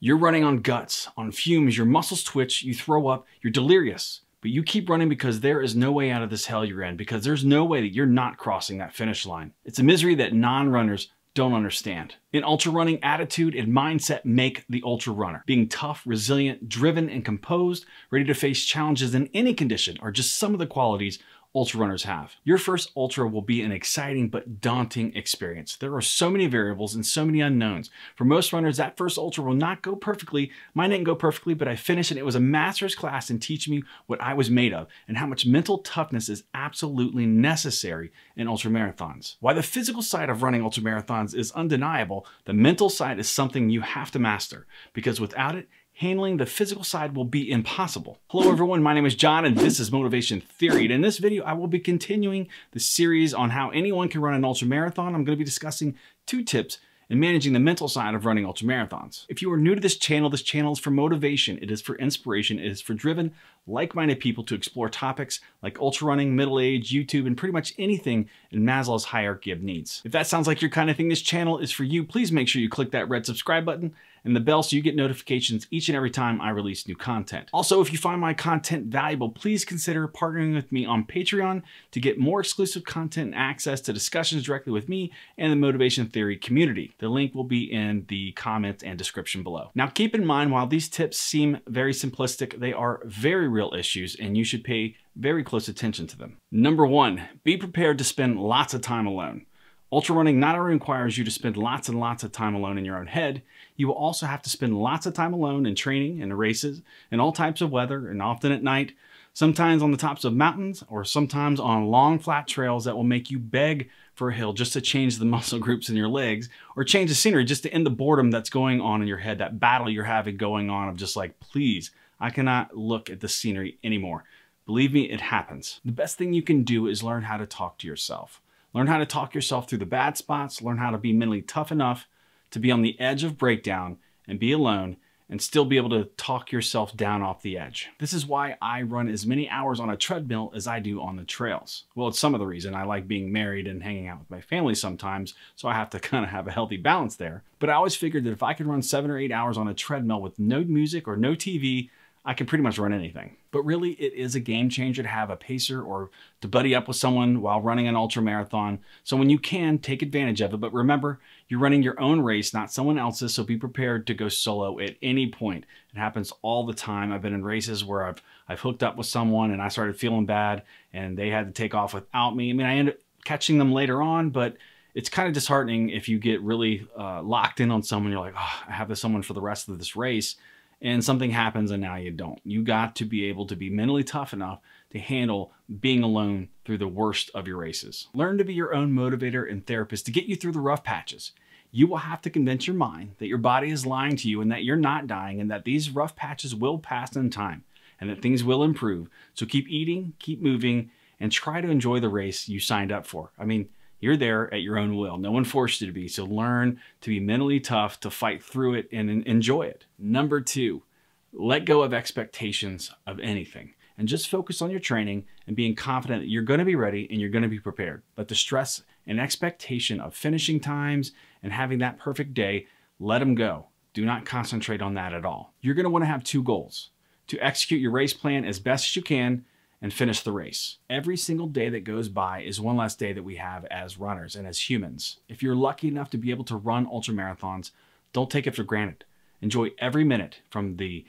You're running on guts, on fumes, your muscles twitch, you throw up, you're delirious. But you keep running because there is no way out of this hell you're in, because there's no way that you're not crossing that finish line. It's a misery that non-runners don't understand. In ultra running, attitude and mindset make the ultra runner. Being tough, resilient, driven, and composed, ready to face challenges in any condition are just some of the qualities ultra runners have. Your first ultra will be an exciting but daunting experience. There are so many variables and so many unknowns. For most runners, that first ultra will not go perfectly. Mine didn't go perfectly, but I finished and it was a master's class in teaching me what I was made of and how much mental toughness is absolutely necessary in ultra marathons. While the physical side of running ultra marathons is undeniable, the mental side is something you have to master, because without it, handling the physical side will be impossible. Hello everyone, my name is John and this is Motivation Theory. And in this video, I will be continuing the series on how anyone can run an ultra marathon. I'm going to be discussing 2 tips in managing the mental side of running ultra marathons. If you are new to this channel is for motivation, it is for inspiration, it is for driven, like-minded people to explore topics like ultra running, middle age, YouTube, and pretty much anything in Maslow's hierarchy of needs. If that sounds like your kind of thing, this channel is for you. Please make sure you click that red subscribe button and the bell so you get notifications each and every time I release new content. Also, if you find my content valuable, please consider partnering with me on Patreon to get more exclusive content and access to discussions directly with me and the Motivation Theory community. The link will be in the comments and description below. Now, keep in mind, while these tips seem very simplistic, they are very real issues and you should pay very close attention to them. Number 1, be prepared to spend lots of time alone. Ultra running not only requires you to spend lots and lots of time alone in your own head, you will also have to spend lots of time alone in training and races in all types of weather and often at night, sometimes on the tops of mountains or sometimes on long flat trails that will make you beg for a hill just to change the muscle groups in your legs or change the scenery just to end the boredom that's going on in your head, that battle you're having going on of just like, please, I cannot look at the scenery anymore. Believe me, it happens. The best thing you can do is learn how to talk to yourself. Learn how to talk yourself through the bad spots, learn how to be mentally tough enough to be on the edge of breakdown and be alone and still be able to talk yourself down off the edge. This is why I run as many hours on a treadmill as I do on the trails. Well, it's some of the reason. I like being married and hanging out with my family sometimes, so I have to kind of have a healthy balance there. But I always figured that if I could run 7 or 8 hours on a treadmill with no music or no TV, I can pretty much run anything. But really, it is a game changer to have a pacer or to buddy up with someone while running an ultra marathon. So when you can, take advantage of it. But remember, you're running your own race, not someone else's, so be prepared to go solo at any point. It happens all the time. I've been in races where I've hooked up with someone and I started feeling bad and they had to take off without me. I mean, I ended up catching them later on, but it's kind of disheartening if you get really locked in on someone. You're like, oh, I have this someone for the rest of this race. And something happens and now you don't. You got to be able to be mentally tough enough to handle being alone through the worst of your races. Learn to be your own motivator and therapist to get you through the rough patches. You will have to convince your mind that your body is lying to you and that you're not dying and that these rough patches will pass in time and that things will improve. So keep eating, keep moving, and try to enjoy the race you signed up for. I mean, you're there at your own will. No one forced you to be. So learn to be mentally tough, to fight through it and enjoy it. Number 2, let go of expectations of anything and just focus on your training and being confident that you're going to be ready and you're going to be prepared. Let the stress and expectation of finishing times and having that perfect day, let them go. Do not concentrate on that at all. You're going to want to have 2 goals: to execute your race plan as best as you can and finish the race. Every single day that goes by is one less day that we have as runners and as humans. If you're lucky enough to be able to run ultra marathons, don't take it for granted. Enjoy every minute from the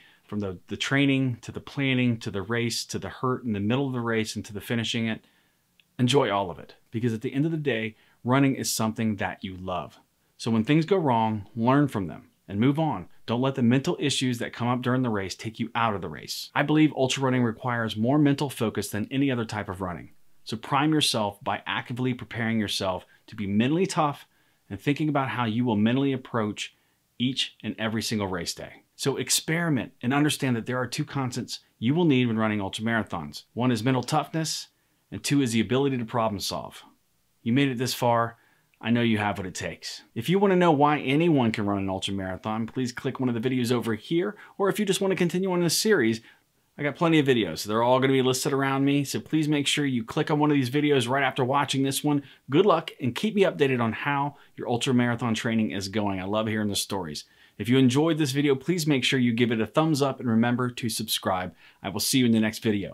training to the planning to the race to the hurt in the middle of the race and to the finishing it. Enjoy all of it, because at the end of the day, running is something that you love. So when things go wrong, learn from them and move on. Don't let the mental issues that come up during the race take you out of the race. I believe ultra running requires more mental focus than any other type of running. So prime yourself by actively preparing yourself to be mentally tough and thinking about how you will mentally approach each and every single race day. So experiment and understand that there are 2 constants you will need when running ultra marathons. 1 is mental toughness and 2 is the ability to problem solve. You made it this far. I know you have what it takes. If you want to know why anyone can run an ultra marathon, please click one of the videos over here. Or if you just want to continue on this series, I got plenty of videos. So they're all going to be listed around me. So please make sure you click on one of these videos right after watching this one. Good luck and keep me updated on how your ultra marathon training is going. I love hearing the stories. If you enjoyed this video, please make sure you give it a thumbs up and remember to subscribe. I will see you in the next video.